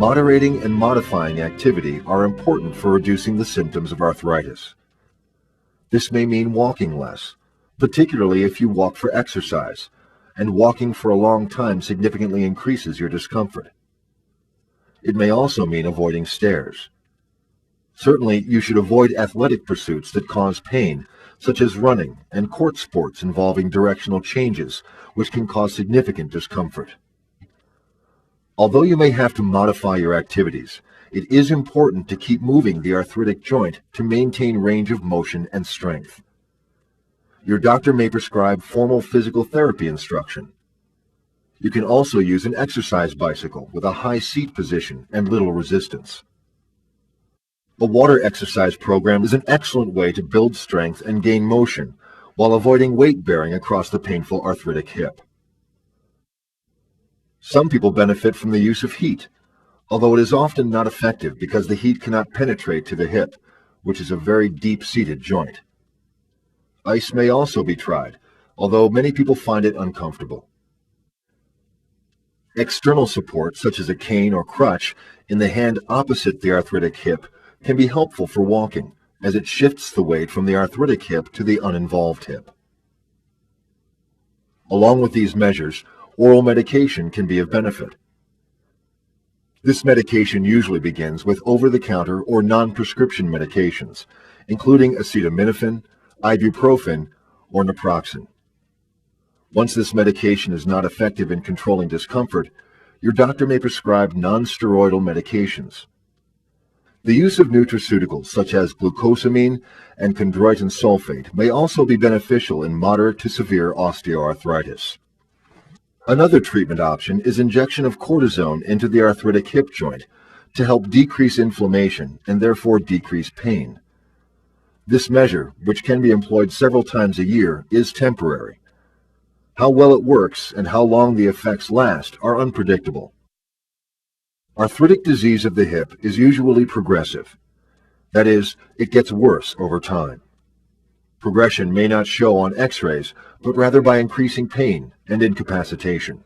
Moderating and modifying activity are important for reducing the symptoms of arthritis. This may mean walking less, particularly if you walk for exercise, and walking for a long time significantly increases your discomfort. It may also mean avoiding stairs. Certainly, you should avoid athletic pursuits that cause pain, such as running and court sports involving directional changes, which can cause significant discomfort. Although you may have to modify your activities, it is important to keep moving the arthritic joint to maintain range of motion and strength. Your doctor may prescribe formal physical therapy instruction. You can also use an exercise bicycle with a high seat position and little resistance. A water exercise program is an excellent way to build strength and gain motion while avoiding weight bearing across the painful arthritic hip. Some people benefit from the use of heat, although it is often not effective because the heat cannot penetrate to the hip, which is a very deep-seated joint. Ice may also be tried, although many people find it uncomfortable. External support, such as a cane or crutch, in the hand opposite the arthritic hip can be helpful for walking, as it shifts the weight from the arthritic hip to the uninvolved hip. Along with these measures, oral medication can be of benefit. This medication usually begins with over-the-counter or non-prescription medications, including acetaminophen, ibuprofen, or naproxen. Once this medication is not effective in controlling discomfort, your doctor may prescribe nonsteroidal medications. The use of nutraceuticals such as glucosamine and chondroitin sulfate may also be beneficial in moderate to severe osteoarthritis. Another treatment option is injection of cortisone into the arthritic hip joint to help decrease inflammation and therefore decrease pain. This measure, which can be employed several times a year, is temporary. How well it works and how long the effects last are unpredictable. Arthritic disease of the hip is usually progressive. That is, it gets worse over time. Progression may not show on X-rays, but rather by increasing pain and incapacitation.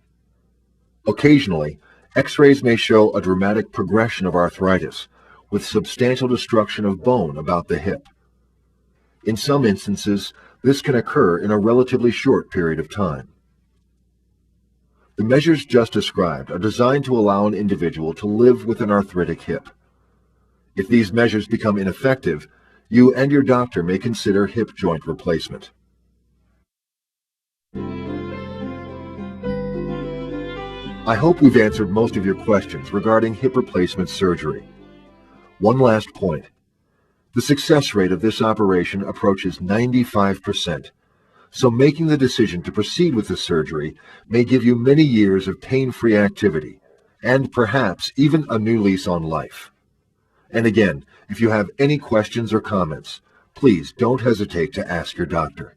Occasionally, X-rays may show a dramatic progression of arthritis, with substantial destruction of bone about the hip. In some instances, this can occur in a relatively short period of time. The measures just described are designed to allow an individual to live with an arthritic hip. If these measures become ineffective, you and your doctor may consider hip joint replacement. I hope we've answered most of your questions regarding hip replacement surgery. One last point. The success rate of this operation approaches 95%, so making the decision to proceed with the surgery may give you many years of pain-free activity, and perhaps even a new lease on life. And again, if you have any questions or comments, please don't hesitate to ask your doctor.